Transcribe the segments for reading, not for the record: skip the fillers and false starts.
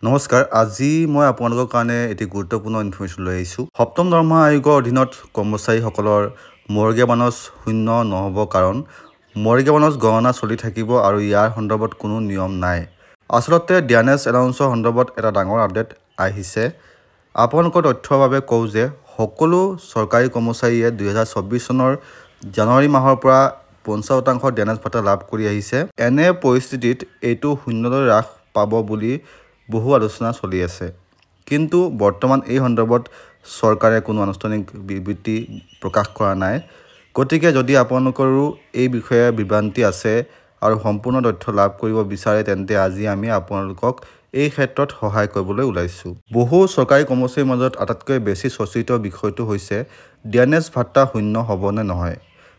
নমস্কাৰ আজি মই আপোনালোকৰ কাৰণে এটি গুৰুত্বপূৰ্ণ ইনফৰমেশ্যন লৈ আহিছোঁ সপ্তম দৰমহা আয়োগৰ অধীনত কৰ্মচাৰীসকলৰ মৰ্গীয়া বানচ শূন্য নহ'ব কাৰণ মৰ্গীয়া বানচ গণনা চলি থাকিব আৰু ইয়াৰ সন্দৰ্ভত কোনো নিয়ম নাই আচলতে ডিএনএছ এলাউন্সৰ সন্দৰ্ভত এটা ডাঙৰ আপডেট আহিছে আপোনালোকৰ তথ্যৰ বাবে কওঁ যে সকলো চৰকাৰী কৰ্মচাৰীয়ে 2024 চনৰ জানুৱাৰী মাহৰ পৰা 50% ডিএনএছ ভাতা লাভ কৰি আহিছে এনে পৰিস্থিতিত এইটো শূন্যলৈ হ্ৰাস পাব বুলি বহু আলোচনা চলি আছে কিন্তু বৰ্তমান এই সন্দৰ্ভত চৰকাৰে কোনো আনুষ্ঠানিক বিবৃতি প্ৰকাশ কৰা নাই গতিকে যদি আপোনালোকৰো এই বিষয়ে বিভ্ৰান্তি আছে আৰু সম্পূৰ্ণ তথ্য লাভ কৰিব বিচাৰে তেন্তে আজি আমি আপোনালোকক এই ক্ষেত্ৰত সহায় কৰিবলৈ ওলাইছো বহু চৰকাৰী কৰ্মচাৰীৰ মাজত আটাইতকৈ বেছি চৰ্চিত বিষয়টো হৈছে ডিএনএছ ভাতা শূন্য হ'ব নে নহয়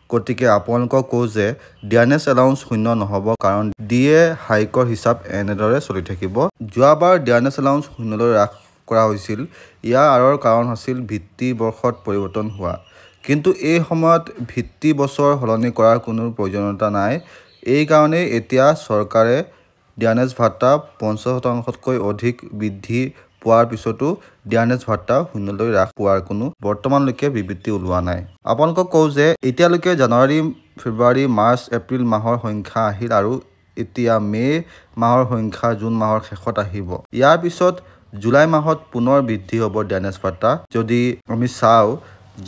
গতিকে আপোনালোকক কওঁ যে ডিএনএছ এলাউন্স শূন্য নহ'ব কাৰণ ডিএ হাইকৰ হিচাপ এনেদৰে চলি থাকিব যোৱাবাৰ ডিএনএছ এলাউন্স শূন্যলৈ হ্ৰাস কৰা হৈছিল ইয়াৰ আঁৰৰ কাৰণ আছিল ভিত্তি বৰ্ষত পৰিৱৰ্তন হোৱা কিন্তু এই সময়ত ভিত্তি বছৰ সলনি কৰাৰ কোনো প্ৰয়োজনীয়তা নাই এই কাৰণেই এতিয়া চৰকাৰে ডিএনএছ ভাতা 50%তকৈ অধিক বৃদ্ধি পোৱাৰ পিছতো ডিএনএছ ভাতা শূন্যলৈ হ্ৰাস পোৱাৰ কোনো বৰ্তমানলৈকে বিবৃতি ওলোৱা নাই আপোনালোকক কওঁ যে এতিয়ালৈকে জানুৱাৰী ফেব্ৰুৱাৰী মাৰ্চ এপ্ৰিল মাহৰ সংখ্যা আহিল আৰু এতিয়া মে মাহৰ সংখ্যা জুন মাহৰ শেষত আহিব ইয়াৰ পিছত জুলাই মাহত পুনৰ বৃদ্ধি হ'ব ডিএনএছ ভাতা যদি আমি চাওঁ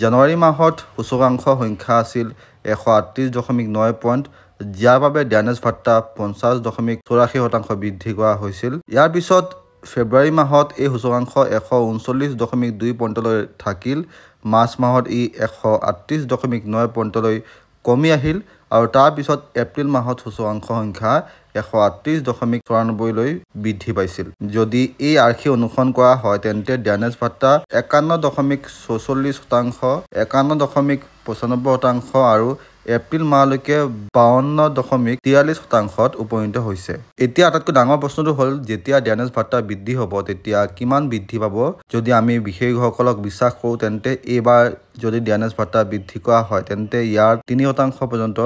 জানুৱাৰী মাহত সূচকাংক সংখ্যা আছিল 138.9 পইণ্ট যাৰ বাবে ডিএনএছ ভাতা 50.84% বৃদ্ধি কৰা হৈছিল ইয়াৰ পিছত ফেব্ৰুৱাৰী মাহত এই সূচকাংক 139.2 পইণ্টলৈ থাকিল মাৰ্চ মাহত ই 138.9 পইণ্টলৈ কমি আহিল আৰু তাৰ পিছত এপ্ৰিল মাহত সূচকাংক সংখ্যা 138.94 লৈ বৃদ্ধি পাইছিল যদি এই আৰ্হি অনুসৰণ কৰা হয় তেন্তে ডিএনএছ ভাতা 51.44%, 51.95% আৰু এপ্ৰিল মাহলৈকে 52.43%ত উপনীত হৈছে এতিয়া আটাইতকৈ ডাঙৰ প্ৰশ্নটো হ'ল যেতিয়া ডিএনএছ ভাতা বৃদ্ধি হ'ব তেতিয়া কিমান বৃদ্ধি পাব যদি আমি বিশেষজ্ঞসকলক বিশ্বাস কৰোঁ তেন্তে এইবাৰ যদি ডিএনএছ ভাতা বৃদ্ধি কৰা হয় তেন্তে ইয়াৰ 3% পৰ্যন্ত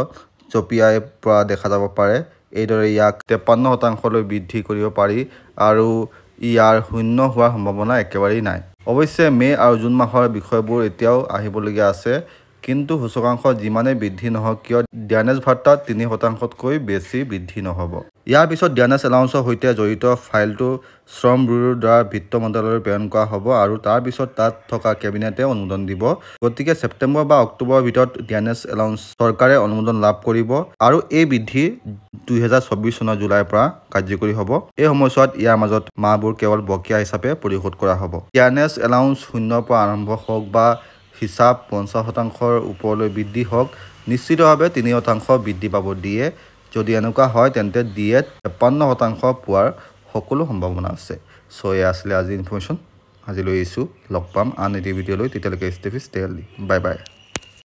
জঁপিয়াই পৰা দেখা যাব পাৰে এইদৰে ইয়াক 53%লৈ বৃদ্ধি কৰিব পাৰি আৰু ইয়াৰ শূন্য হোৱাৰ সম্ভাৱনা একেবাৰেই নাই অৱশ্যে মে আৰু জুন মাহৰ বিষয়বোৰ এতিয়াও আহিবলগীয়া আছে কিন্তু সূচকাংক যিমানেই বৃদ্ধি নহওক কিয় ডিএনএছ ভাতা 3%তকৈ বেছি বৃদ্ধি নহ'ব ইয়াৰ পিছত ডিএনএছ এলাউন্সৰ সৈতে জড়িত ফাইলটো শ্ৰম ব্যুৰোৰ দ্বাৰা বিত্ত মন্ত্ৰালয়লৈ প্ৰেৰণ কৰা হ'ব আৰু তাৰ পিছত তাত থকা কেবিনেটে অনুমোদন দিব গতিকে ছেপ্টেম্বৰ বা অক্টোবৰৰ ভিতৰত ডিএনএছ এলাউন্স চৰকাৰে অনুমোদন লাভ কৰিব আৰু এই বৃদ্ধি 2024 চনৰ জুলাইৰ পৰা কাৰ্যকৰী হ'ব এই সময়ছোৱাত ইয়াৰ মাজত মাহবোৰ কেৱল বকেয়া হিচাপে পৰিশোধ কৰা হ'ব ডিএনএছ এলাউন্স শূন্যৰ পৰা আৰম্ভ হওক বা হিচাপ 50%ৰ ওপৰলৈ বৃদ্ধি হওক নিশ্চিতভাৱে 3% বৃদ্ধি পাব দিয়ে যদি এনেকুৱা হয় তেন্তে ডিএ 53% পোৱাৰ সকলো সম্ভাৱনা আছে এয়া আছিলে আজিৰ ইনফৰমেশ্যন আজি লৈ আহিছোঁ লগ পাম আন এটি ভিডিঅ'লৈ তেতিয়ালৈকে ষ্টে হেল্ডি বাই বাই